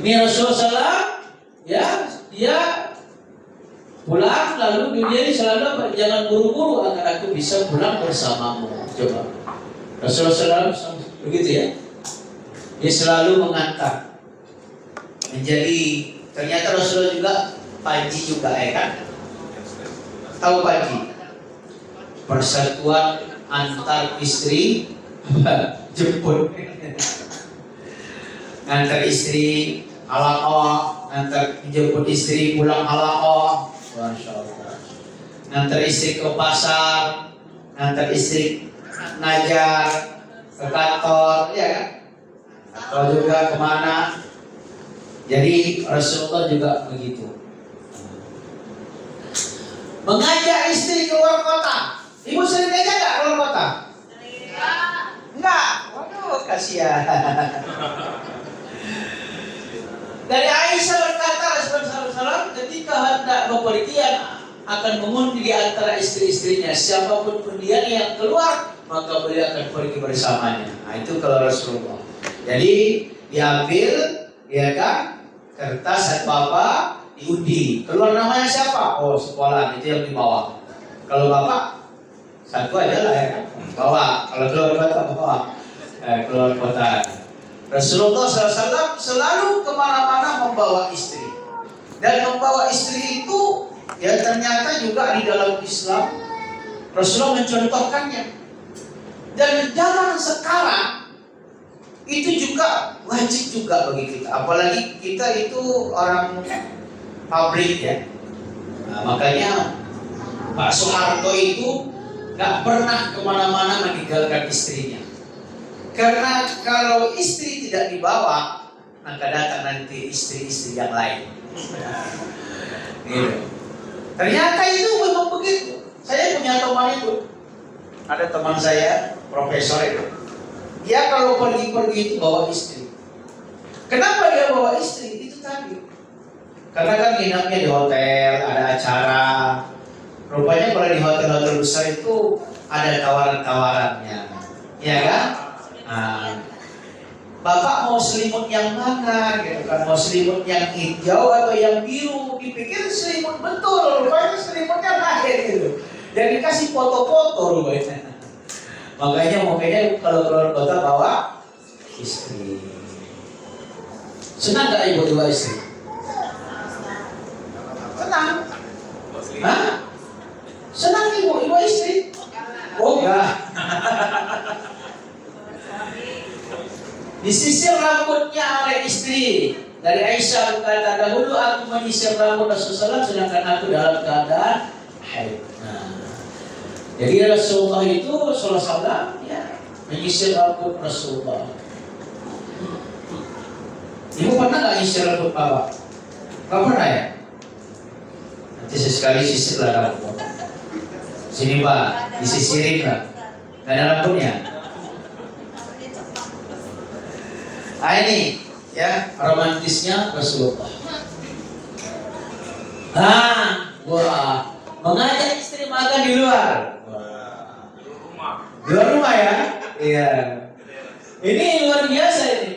Ini Rasulullah SAW, ya dia pulang lalu dia selalu jangan buru-buru agar aku bisa pulang bersamamu. Coba Rasulullah SAW begitu ya. Dia selalu mengantar. Menjadi ternyata Rasulullah juga Paji juga ya kan? Tahu Paji? Persatuan antar istri jemput. Antar istri halaqah, antar jemput istri pulang halaqah. Masya Allah. Ngantar istri ke pasar, ngantar istri ngajar ke kantor, ya kan? Atau juga kemana? Jadi Rasulullah juga begitu. Mengajak istri ke luar kota. Ibu sering ngajak nggak keluar kota? Enggak. Waduh, kasihan. Dari Aisyah berkata Rasulullah SAW ketika hendak bepergian akan mengundi di antara istri-istrinya, siapapun pun dia yang keluar maka beliau akan pergi bersamanya. Nah itu kalau Rasulullah. Jadi diambil, ya kan, kertas atau apa diundi. Keluar namanya siapa? Oh sekolah itu yang dibawa. Kalau bapak satu aja lah ya kan, bawa. Kalau keluar kota bawa. Keluar kota. Rasulullah SAW selalu kemana-mana membawa istri. Dan membawa istri itu ya ternyata juga di dalam Islam Rasulullah mencontohkannya. Dan zaman sekarang itu juga wajib juga bagi kita. Apalagi kita itu orang pabrik ya. Nah, makanya Pak Soeharto itu gak pernah kemana-mana meninggalkan istrinya. Karena kalau istri tidak dibawa, maka datang nanti istri-istri yang lain. Gitu. Ternyata itu memang begitu. Saya punya teman itu. Ada teman saya, profesor itu. Dia kalau pergi-pergi itu bawa istri. Kenapa dia bawa istri? Itu tadi. Karena kan nginapnya di hotel, ada acara. Rupanya kalau di hotel-hotel besar itu ada tawaran-tawarannya. Ya kan? Nah, Bapak mau selimut yang mana gitu kan? Mau selimut yang hijau atau yang biru? Dipikir selimut betul, rupanya selimutnya lain gitu. Dan dikasih foto-foto rupanya. Makanya kalau keluar kota bawa istri. Senang gak ibu bawa istri? Senang. Hah? Senang ibu istri? Oh enggak. Disisir rambutnya oleh istri. Dari Aisyah berkata, dahulu aku menyisir rambut Rasulullah sedangkan aku dalam keadaan haid. Nah, jadi Rasulullah itu SAW ya, menyisir rambut Rasulullah. Ibu pernah nggak nyisir rambut bapak? Nggak pernah ya? Nanti sesekali sisir lah rambut. Sini Pak, disisirin lah. Nggak ada rambutnya. Nah ini ya romantisnya Rasulullah. Wah, mengajak istri makan di luar. Di luar rumah ya? Iya. Ini luar biasa ini.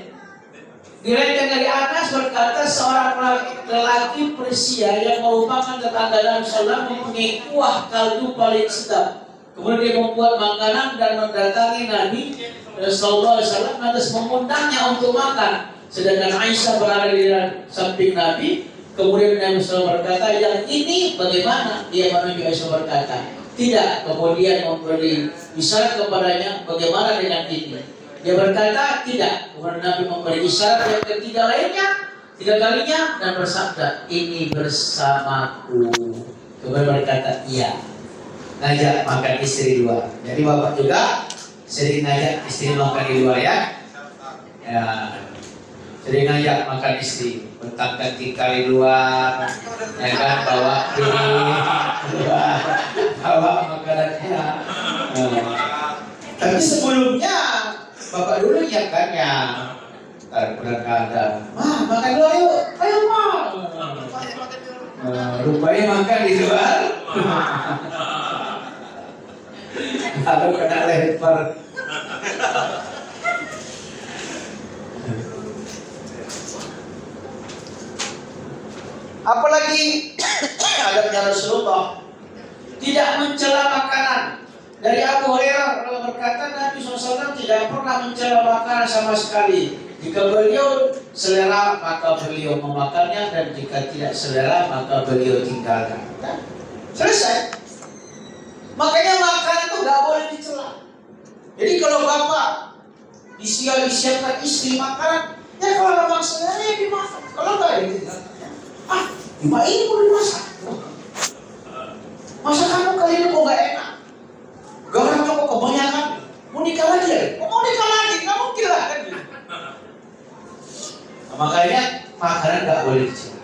Diriwayatkan dari Anas berkata seorang lelaki Persia yang merupakan tetangga Nabi SAW mempunyai kuah kaldu paling sedap. Kemudian dia membuat makanan dan mendatangi Nabi Sallallahu Alaihi Wasallam lantas mengundangnya untuk makan. Sedangkan Aisyah berada di samping Nabi. Kemudian Nabi SAW berkata, yang ini bagaimana? Dia menunjuk Aisyah berkata, tidak. Kemudian memberi isyarat kepadanya, bagaimana dengan ini? Dia berkata, tidak. Kemudian Nabi memberi isyarat yang ketiga kalinya dan bersabda, ini bersamaku. Kemudian berkata, iya. Ngajak makan istri di luar. Jadi bapak juga sering ngajak istri makan di luar ya. Ya. Sering ngajak makan istri, bentak-bentak kali luar, ya kan, bawa keluar, bawa makanannya. Tapi sebelumnya bapak dulu ya kan ya, kadang-kadang, makan luar yuk, ayo rupanya makan di luar. Lalu kena lempar. Apalagi adabnya Rasulullah tidak mencela makanan. Dari Abu Hurairah berkata Nabi SAW tidak pernah mencela makanan sama sekali. Jika beliau selera maka beliau memakannya, dan jika tidak selera maka beliau tinggalkan. Nah, selesai. Makanya makanan itu nggak boleh dicela. Jadi kalau bapak disiapkan istri makanan, ya kalau memang selera ya dimakan. Kalau nggak ya ditinggalkan. Cuma ini mau dimasak. Masa kamu kali ini kok gak enak? Garam kamu kebanyakan. Mau nikah lagi ya? Mau nikah lagi? Gak mungkin lah kan? Nah, makanya makanan gak boleh dicela.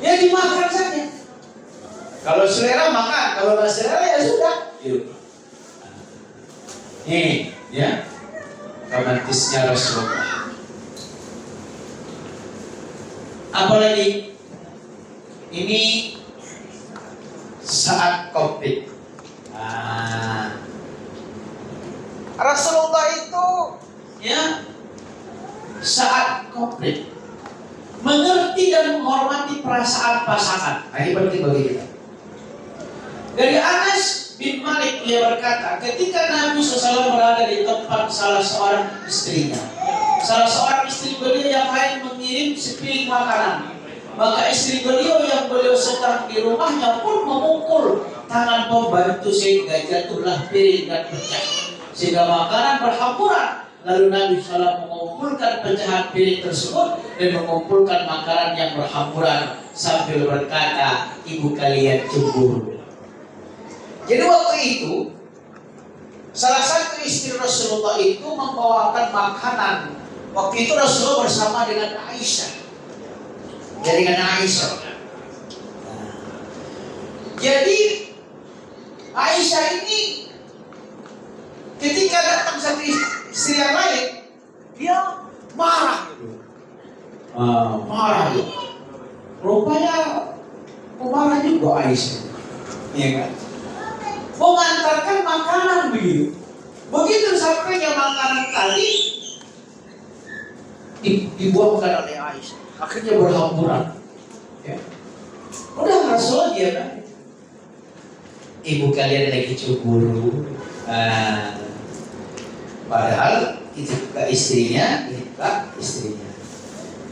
Ya dimakan saja. Kalau selera makan, kalau gak selera ya sudah. Ini ya romantisnya Rasulullah. Apalagi ini saat COVID. Rasulullah itu ya saat COVID mengerti dan menghormati perasaan pasangan. Nah, ini penting bagi kita. Dari Anas bin Malik dia berkata, ketika Nabi SAW berada di tempat salah seorang istrinya, salah seorang istri beliau yang lain mengirim sepiring makanan. Maka istri beliau yang beliau sedang di rumahnya pun memukul tangan pembantu sehingga jatuhlah piring dan pecah. Sehingga makanan berhamburan. Lalu Nabi SAW mengumpulkan pecahan piring tersebut dan mengumpulkan makanan yang berhamburan sambil berkata, ibu kalian cemburu. Jadi waktu itu salah satu istri Rasulullah itu membawakan makanan. Waktu itu Rasulullah bersama dengan Aisyah. Jaringan Aisyah. Jadi Aisyah ini ketika datang satu istri yang lain, dia marah gitu. Marah gitu. Rupanya marah juga Aisyah. Iya kan? Mengantarkan makanan begitu. Begitu sampainya makanan tadi dibuangkan oleh Aisyah. Akhirnya berhamburan. Ya. Udah Rasulullah dia kan. ibu kalian lagi cemburu. Padahal itu juga istrinya, itu juga istrinya.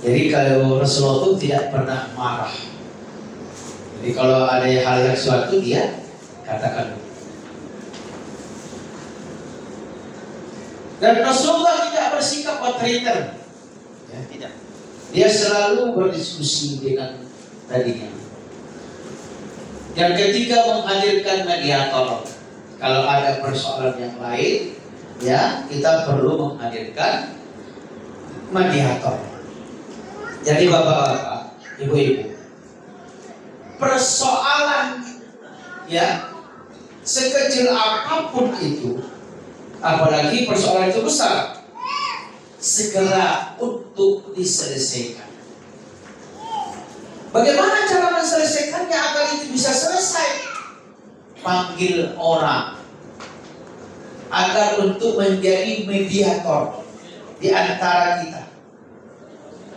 Jadi kalau Rasulullah itu tidak pernah marah. Jadi kalau ada hal yang suatu dia katakan. Dan Rasulullah tidak bersikap otoriter. Ya, tidak. Dia selalu berdiskusi dengan tadinya. Yang ketiga, menghadirkan mediator. Kalau ada persoalan yang lain, ya kita perlu menghadirkan mediator. Jadi bapak-bapak, ibu-ibu, persoalan ya sekecil apapun itu, apalagi persoalan itu besar, segera untuk diselesaikan. Bagaimana cara menyelesaikannya agar itu bisa selesai? Panggil orang agar untuk menjadi mediator di antara kita.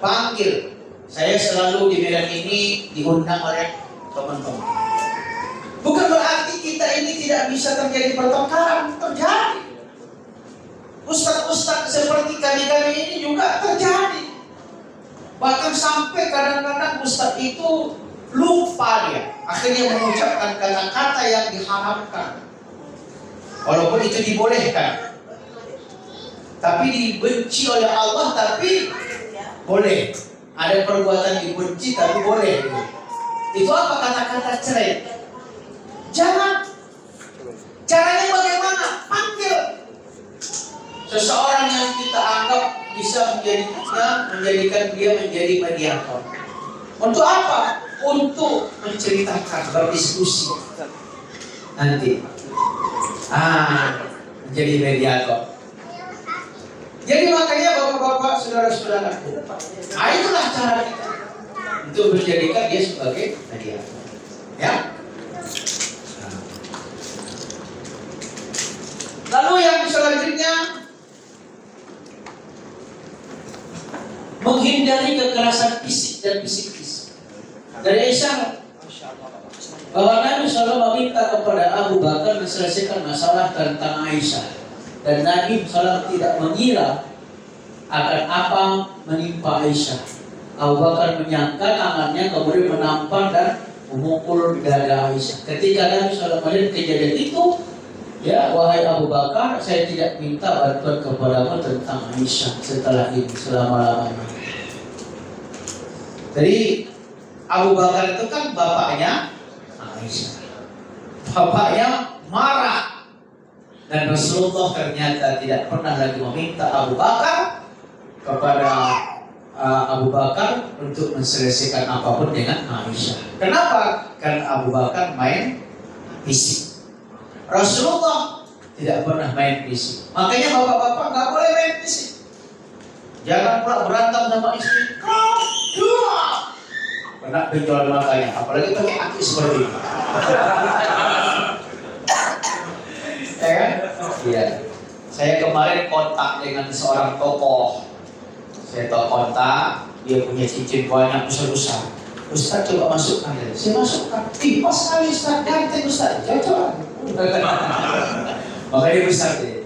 Panggil. Saya selalu di Medan ini diundang oleh teman-teman. Bukan berarti kita ini tidak bisa terjadi pertengkaran, terjadi. Ustaz-ustaz seperti kami-kami ini juga terjadi. Bahkan sampai kadang-kadang ustaz itu lupa dia, akhirnya mengucapkan kata-kata yang diharamkan. Walaupun itu dibolehkan, tapi dibenci oleh Allah, tapi boleh. Ada perbuatan dibenci tapi boleh. Itu apa? Kata-kata cerai. Jangan. Caranya bagaimana? Panggil seseorang yang kita anggap bisa menjadikan dia menjadi mediator. Untuk apa? Untuk menceritakan, berdiskusi nanti. Menjadi mediator. Jadi makanya bapak-bapak, saudara-saudara, itulah cara kita untuk menjadikan dia sebagai mediator. Ya. Lalu yang selanjutnya, menghindari kekerasan fisik dan psikis. Dari Aisyah bahwa Nabi SAW meminta kepada Abu Bakar menyelesaikan masalah tentang Aisyah, dan Nabi SAW tidak mengira akan apa menimpa Aisyah. Abu Bakar menyangka tangannya kemudian menampar dan memukul dada Aisyah. Ketika Nabi SAW melihat kejadian itu, ya wahai Abu Bakar, saya tidak minta bantuan kepadamu tentang Aisyah setelah ini selama-lamanya. Jadi Abu Bakar itu kan bapaknya Aisyah. Bapaknya marah. Dan Rasulullah ternyata tidak pernah lagi meminta Abu Bakar kepada Abu Bakar untuk menyelesaikan apapun dengan Aisyah. Kenapa? Karena Abu Bakar main fisik. Rasulullah tidak pernah main fisik. Makanya bapak-bapak nggak boleh main fisik. Jangan pula berantem sama istri. Kau dua. Kena benjol matanya, apalagi pakai aki seperti ini. Ya kan? Iya. Saya kemarin kontak dengan seorang tokoh. Saya kontak, dia punya cincin banyak besar-besar. Ustaz coba masukkan. Saya masukkan. Pas sekali Ustaz, ganteng Ustaz. Cocok. Makanya besar dia.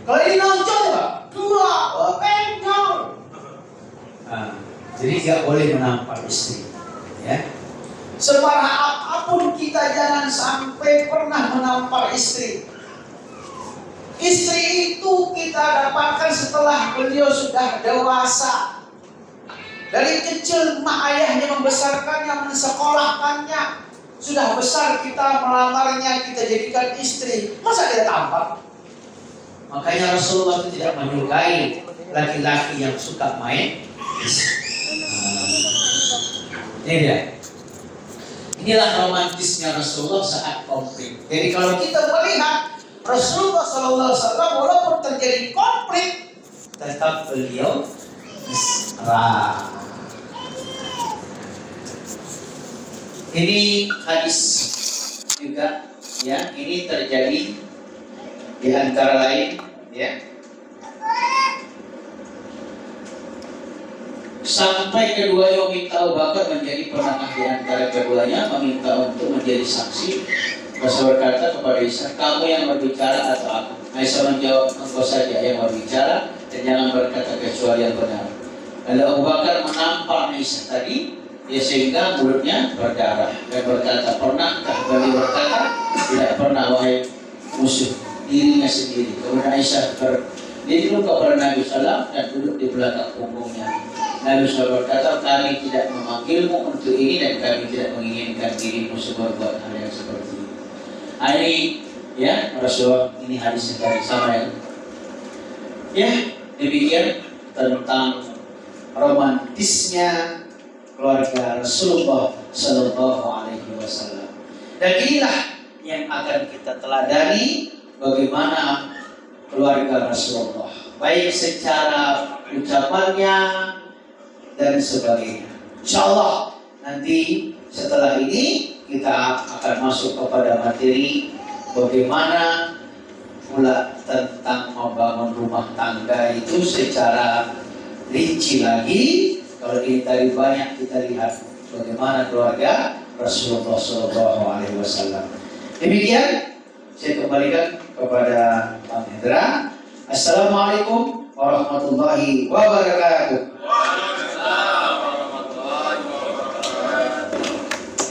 Kalau ini nonjol Pak, dua, benjol. Jadi tidak boleh menampar istri, ya. Separah apapun kita jangan sampai pernah menampar istri. Istri itu kita dapatkan setelah beliau sudah dewasa. Dari kecil mak ayahnya membesarkannya, mensekolahkannya. Sudah besar kita melamarnya, kita jadikan istri. Masa kita tampar? Makanya Rasulullah itu tidak menyukai laki-laki yang suka main istri. Ini dia. Inilah romantisnya Rasulullah saat konflik. Jadi kalau kita melihat Rasulullah SAW walaupun terjadi konflik, tetap beliau mesra. Ini hadis juga, ya. Ini terjadi di antara lain, ya. Sampai keduanya meminta Abu Bakar menjadi penengah di antara keduanya, meminta untuk menjadi saksi Rasul berkata kepada Isa, kamu yang berbicara atau aku? Isa menjawab, engkau saja yang berbicara dan jangan berkata kecuali yang benar. Lalu Abu Bakar menampar Isa tadi, ya sehingga mulutnya berdarah dan berkata, pernahkah beliau berkata? Tidak pernah, wahai musuh dirinya sendiri. Kemudian Aisyah berdiri kepada Nabi SAW dan duduk di belakang punggungnya. Nabi SAW berkata, kami tidak memanggilmu untuk ini dan kami tidak menginginkan dirimu berbuat hal yang seperti ini. Ini ya Rasulullah, ini hadis yang sama ya. Ya, demikian tentang romantisnya keluarga Rasulullah Sallallahu Alaihi Wasallam. Dan inilah yang akan kita teladani bagaimana keluarga Rasulullah, baik secara ucapannya dan sebagainya. Insyaallah nanti setelah ini kita akan masuk kepada materi bagaimana pula tentang membangun rumah tangga itu secara rinci lagi. Kalau ini tadi banyak kita lihat bagaimana keluarga Rasulullah SAW. Demikian saya kembalikan kepada Pak Hendra. Assalamualaikum warahmatullahi wabarakatuh.